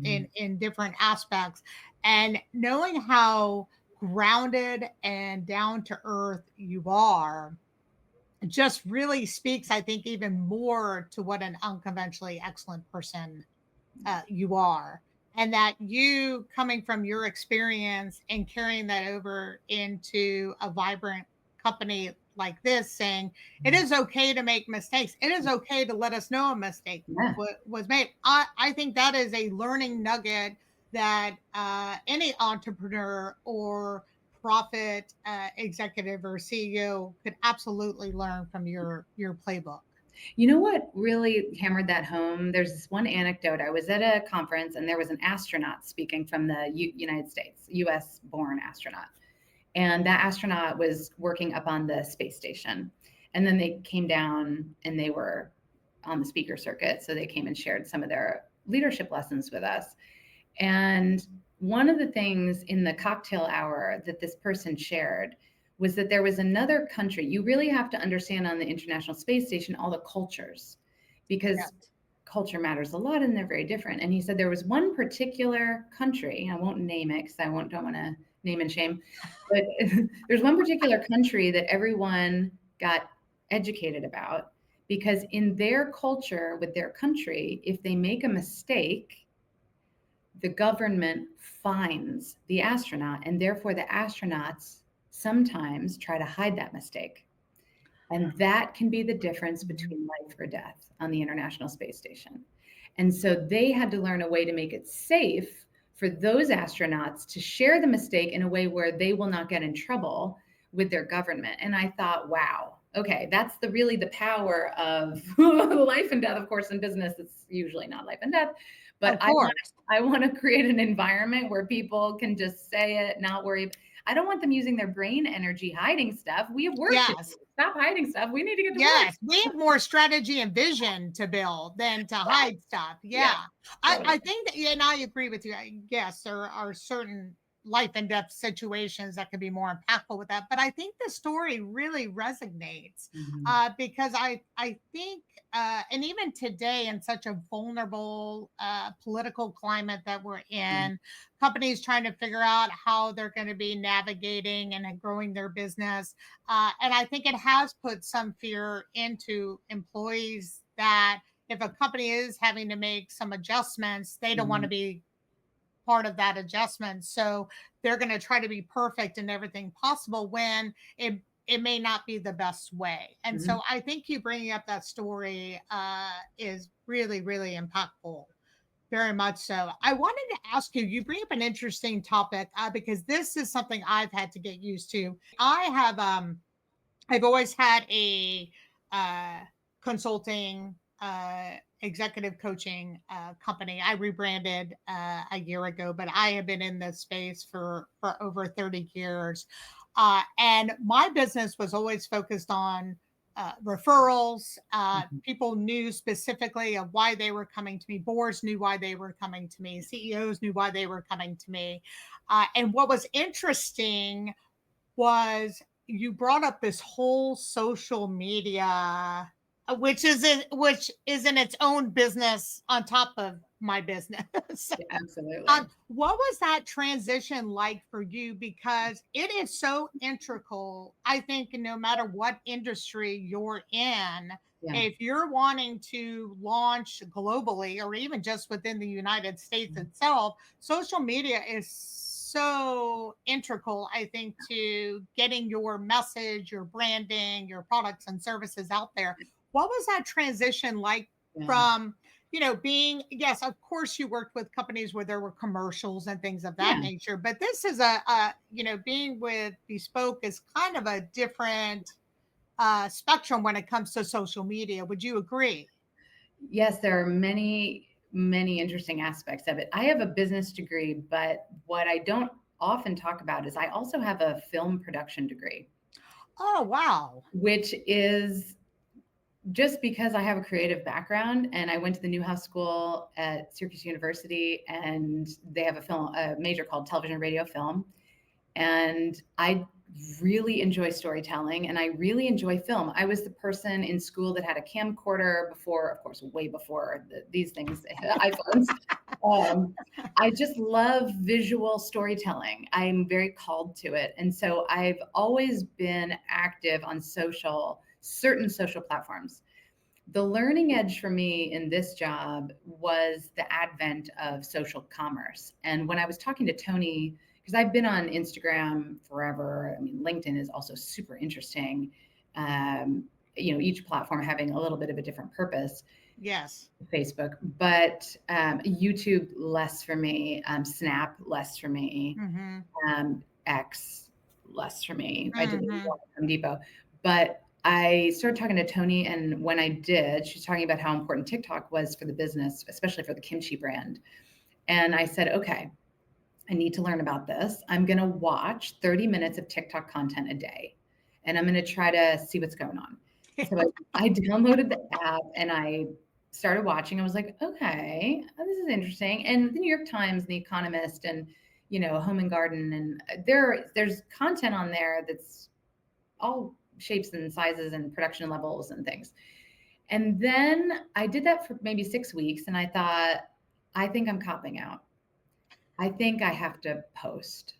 in different aspects, and knowing how grounded and down to earth you are just really speaks, I think, even more to what an unconventionally excellent person you are. And that you, coming from your experience and carrying that over into a vibrant company like this, saying it is okay to make mistakes. It is okay to let us know a mistake was made. I think that is a learning nugget that any entrepreneur or profit executive or CEO could absolutely learn from your playbook. You know what really hammered that home? There's this one anecdote. I was at a conference and there was an astronaut speaking from the United States, US born astronaut. And that astronaut was working up on the space station. And then they came down and they were on the speaker circuit. So they came and shared some of their leadership lessons with us. And one of the things in the cocktail hour that this person shared was that there was another country. You really have to understand on the International Space Station all the cultures, because culture matters a lot and they're very different. And he said there was one particular country, I won't name it because don't want to name and shame, but there's one particular country that everyone got educated about, because in their culture with their country, if they make a mistake, the government fines the astronaut, and therefore the astronauts sometimes try to hide that mistake. And that can be the difference between life or death on the International Space Station. And so they had to learn a way to make it safe for those astronauts to share the mistake in a way where they will not get in trouble with their government. And I thought, wow, okay, that's really the power of life and death. Of course, in business, it's usually not life and death, but I want to create an environment where people can just say it, not worry. I don't want them using their brain energy hiding stuff. We have work to do. Stop hiding stuff. We need to get to work. We have more strategy and vision to build than to hide stuff. I think that, and I agree with you. Yes, there are certain life and death situations that could be more impactful with that. But I think the story really resonates because I think, and even today in such a vulnerable political climate that we're in, companies trying to figure out how they're going to be navigating and growing their business. And I think it has put some fear into employees that if a company is having to make some adjustments, they don't want to be part of that adjustment. So they're going to try to be perfect in everything possible when it may not be the best way. And so I think you bringing up that story is really, really impactful. Very much so. I wanted to ask you, you bring up an interesting topic because this is something I've had to get used to. I've always had a consulting executive coaching company. I rebranded a year ago, but I have been in this space for over 30 years. And my business was always focused on referrals. People knew specifically of why they were coming to me. Boards knew why they were coming to me. CEOs knew why they were coming to me. And what was interesting was you brought up this whole social media, which is in its own business on top of my business. Absolutely. What was that transition like for you? Because it is so integral, I think, no matter what industry you're in, if you're wanting to launch globally or even just within the United States itself, social media is so integral, I think, to getting your message, your branding, your products and services out there. What was that transition like from, being, yes, of course you worked with companies where there were commercials and things of that nature, but this is being with Bespoke is kind of a different spectrum when it comes to social media. Would you agree? Yes, there are many, many interesting aspects of it. I have a business degree, but what I don't often talk about is I also have a film production degree. Oh, wow. Which is just because I have a creative background, and I went to the Newhouse School at Syracuse University, and they have a major called television and radio film. And I really enjoy storytelling, and I really enjoy film. I was the person in school that had a camcorder before, of course, way before these things, iPhones. I just love visual storytelling. I'm very called to it. And so I've always been active on certain social platforms. The learning edge for me in this job was the advent of social commerce. And when I was talking to Tony, because I've been on Instagram forever. I mean, LinkedIn is also super interesting. Each platform having a little bit of a different purpose. Yes. Facebook, but YouTube less for me. Snap less for me. X less for me. I did Home Depot, but I started talking to Tony, and when I did, she was talking about how important TikTok was for the business, especially for the KimChi brand. And I said, okay, I need to learn about this. I'm going to watch 30 minutes of TikTok content a day, and I'm going to try to see what's going on. So I downloaded the app and I started watching. I was like, okay, this is interesting. And the New York Times, and The Economist, and Home and Garden, and there's content on there that's all shapes and sizes and production levels and things. And then I did that for maybe 6 weeks, and I thought, I think I'm copping out. I think I have to post.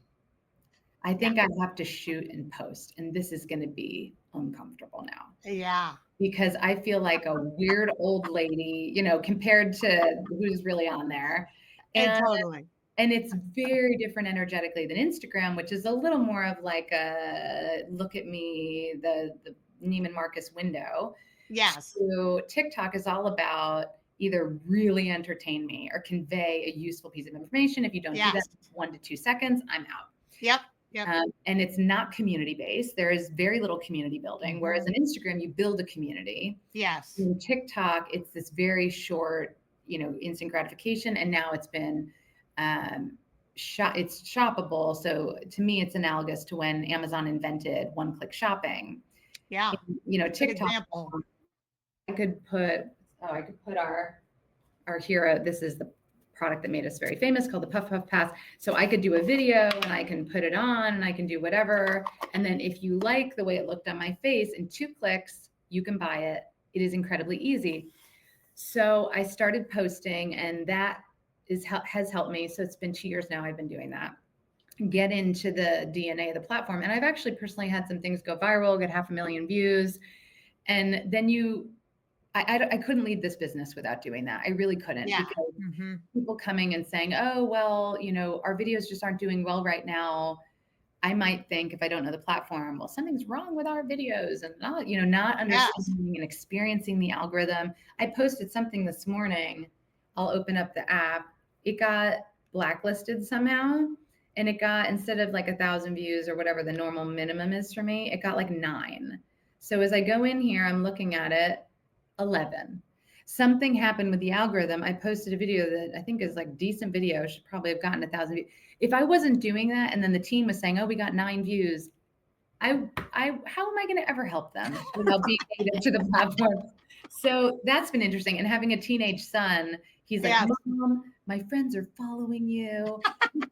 I think I have to shoot and post, and this is going to be uncomfortable now. Yeah. Because I feel like a weird old lady, compared to who's really on there. And And totally. and it's very different energetically than Instagram, which is a little more of like a look at me, the Neiman Marcus window. Yes. So TikTok is all about either really entertain me or convey a useful piece of information. If you don't do that Yes. in 1 to 2 seconds, I'm out. Yep. Yep. And it's not community based. There is very little community building. Whereas on Instagram, you build a community. Yes. In TikTok, it's this very short, instant gratification. And now it's been, it's shoppable. So to me, it's analogous to when Amazon invented one-click shopping. Yeah. And, Good TikTok, example. I could put our hero. This is the product that made us very famous called the Puff Puff Pass. So I could do a video and I can put it on and I can do whatever. And then if you like the way it looked on my face, in 2 clicks, you can buy it. It is incredibly easy. So I started posting, and that has helped me. So it's been 2 years now I've been doing that. Get into the DNA of the platform. And I've actually personally had some things go viral, get 500,000 views. And then I couldn't lead this business without doing that. I really couldn't, because people coming and saying, oh, well, our videos just aren't doing well right now. I might think, if I don't know the platform, well, something's wrong with our videos, and not understanding and experiencing the algorithm. I posted something this morning. I'll open up the app. It got blacklisted somehow. And it got, instead of like 1,000 views or whatever the normal minimum is for me, it got like 9. So as I go in here, I'm looking at it, 11. Something happened with the algorithm. I posted a video that I think is like decent video, should probably have gotten 1,000 views. If I wasn't doing that, and then the team was saying, oh, we got 9 views, how am I going to ever help them without being native to the platform? So that's been interesting. And having a teenage son, he's like, Mom, my friends are following you.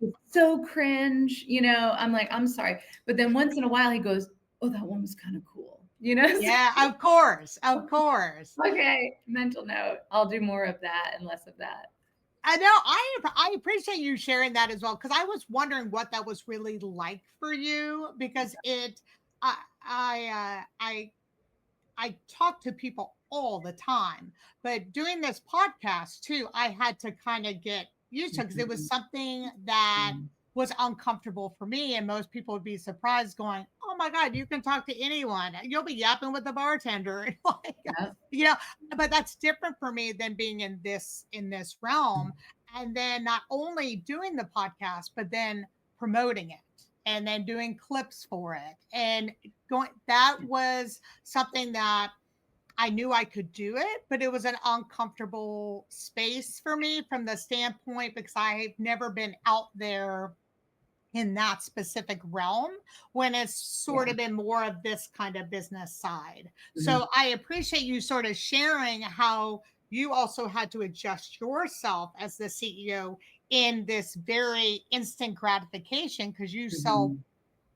It's so cringe. I'm like, I'm sorry. But then once in a while he goes, oh, that one was kind of cool. Yeah, of course. Okay, mental note. I'll do more of that and less of that. I know. I appreciate you sharing that as well, because I was wondering what that was really like for you, because I talk to people all the time, but doing this podcast too, I had to kind of get used to it, because it was something that was uncomfortable for me, and most people would be surprised, going, oh my God, you can talk to anyone, you'll be yapping with the bartender. But that's different for me than being in this realm. And then not only doing the podcast, but then promoting it, and then doing clips for it, and that was something that I knew I could do it, but it was an uncomfortable space for me, from the standpoint, because I've never been out there in that specific realm, when it's sort of been more of this kind of business side. So I appreciate you sort of sharing how you also had to adjust yourself as the CEO in this very instant gratification, because you sell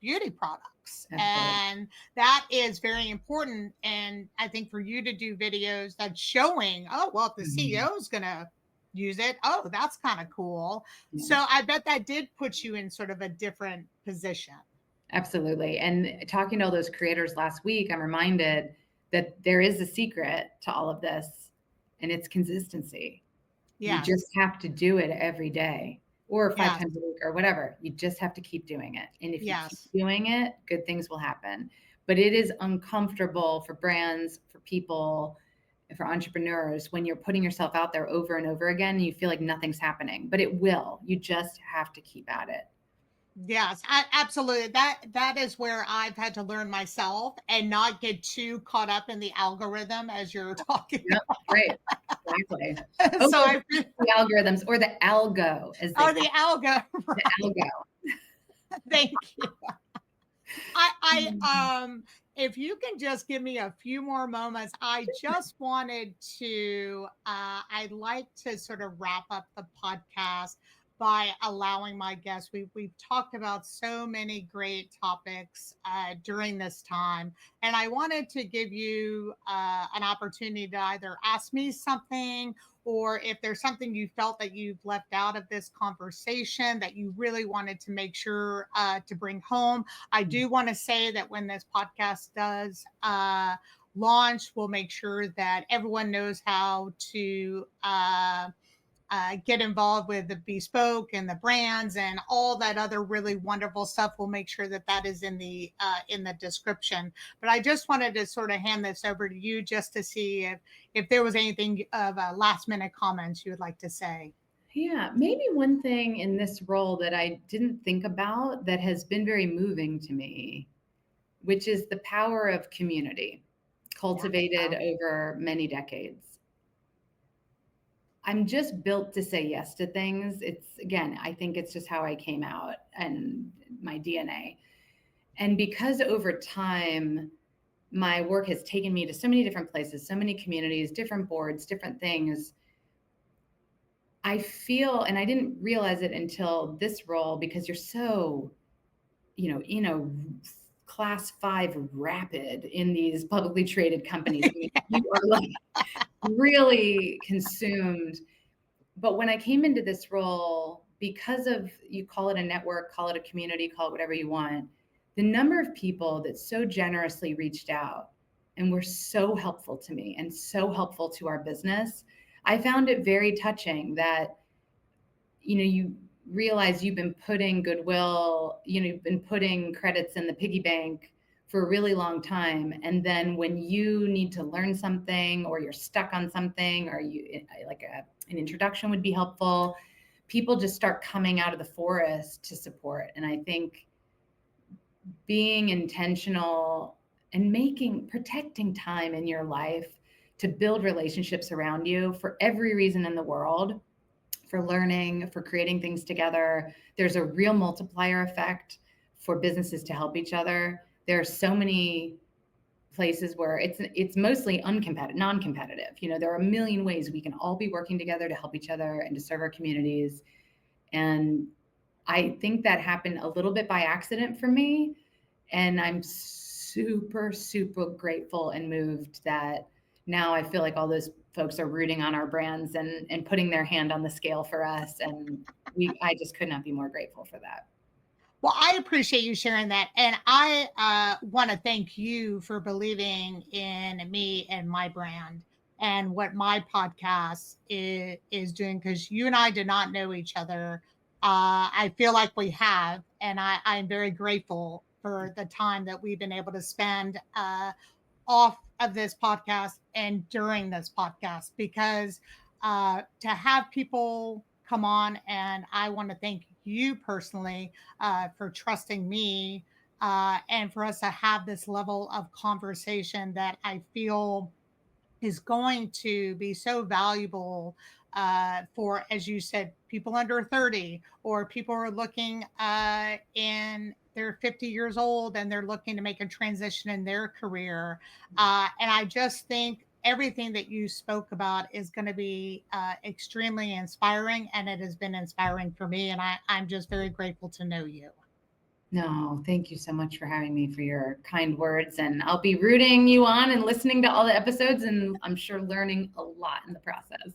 beauty products. And that is very important. And I think for you to do videos that's showing, oh, well, if the CEO is going to use it, oh, that's kind of cool. So I bet that did put you in sort of a different position. Absolutely. And talking to all those creators last week, I'm reminded that there is a secret to all of this, and it's consistency. You just have to do it every day, or 5 times a week, or whatever. You just have to keep doing it. And if you keep doing it, good things will happen. But it is uncomfortable for brands, for people, for entrepreneurs, when you're putting yourself out there over and over again, and you feel like nothing's happening, but it will. You just have to keep at it. Yes, absolutely. That is where I've had to learn myself, and not get too caught up in the algorithm, as you're talking about. Right. Exactly. So the algorithms, or the algo, as they the algo. Right. The algo. Thank you. If you can just give me a few more moments, I just wanted to, I'd like to sort of wrap up the podcast by allowing my guests. We've talked about so many great topics during this time, and I wanted to give you an opportunity to either ask me something, or if there's something you felt that you've left out of this conversation that you really wanted to make sure to bring home. I do want to say that when this podcast does launch, we'll make sure that everyone knows how to get involved with the Bespoke and the brands and all that other really wonderful stuff. We'll make sure that that is in the description. But I just wanted to sort of hand this over to you just to see if there was anything of last minute comments you would like to say. Yeah, maybe one thing in this role that I didn't think about that has been very moving to me, which is the power of community cultivated over many decades. I'm just built to say yes to things. It's, again, I think it's just how I came out and my DNA. And because over time, my work has taken me to so many different places, so many communities, different boards, different things. I feel, and I didn't realize it until this role, because you're so, class 5 rapid in these publicly traded companies. I mean, you are like really consumed. But when I came into this role, because of, you call it a network, call it a community, call it whatever you want, the number of people that so generously reached out and were so helpful to me and so helpful to our business, I found it very touching that, you realize you've been putting goodwill, you've been putting credits in the piggy bank for a really long time. And then when you need to learn something, or you're stuck on something, or an introduction would be helpful, people just start coming out of the forest to support. And I think being intentional and protecting time in your life to build relationships around you for every reason in the world, for learning, for creating things together. There's a real multiplier effect for businesses to help each other. There are so many places where it's mostly non-competitive. There are a million ways we can all be working together to help each other and to serve our communities. And I think that happened a little bit by accident for me. And I'm super, super grateful and moved that now I feel like all those folks are rooting on our brands and putting their hand on the scale for us. And I just could not be more grateful for that. Well, I appreciate you sharing that. And I want to thank you for believing in me and my brand and what my podcast is doing, because you and I did not know each other. I feel like we have, and I'm very grateful for the time that we've been able to spend off of this podcast and during this podcast, because to have people come on, and I want to thank you personally for trusting me and for us to have this level of conversation that I feel is going to be so valuable for, as you said, people under 30, or people who are looking in they're 50 years old and they're looking to make a transition in their career. And I just think everything that you spoke about is going to be extremely inspiring, and it has been inspiring for me. And I'm just very grateful to know you. No, thank you so much for having me, for your kind words. And I'll be rooting you on and listening to all the episodes, and I'm sure learning a lot in the process.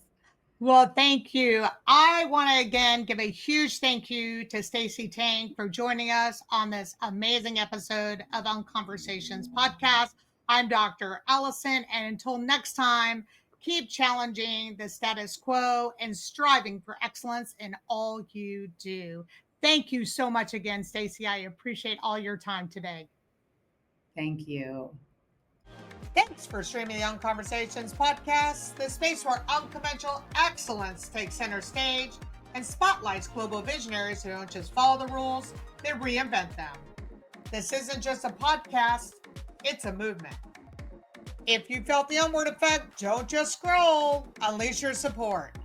Well, thank you. I want to again give a huge thank you to Stacey Tank for joining us on this amazing episode of Unconversations podcast. I'm Dr. Alison, and until next time, keep challenging the status quo and striving for excellence in all you do. Thank you so much again, Stacey. I appreciate all your time today. Thank you. Thanks for streaming the Unconversations podcast, the space where unconventional excellence takes center stage and spotlights global visionaries who don't just follow the rules, they reinvent them. This isn't just a podcast, it's a movement. If you felt the onward effect, don't just scroll, unleash your support.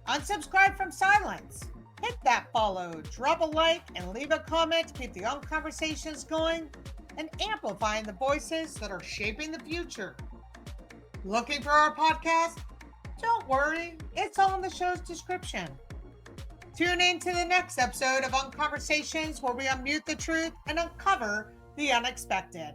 Unsubscribe from silence. Hit that follow, drop a like, and leave a comment to keep the Unconversations going and amplifying the voices that are shaping the future. Looking for our podcast? Don't worry, it's all in the show's description. Tune in to the next episode of Unconversations, where we unmute the truth and uncover the unexpected.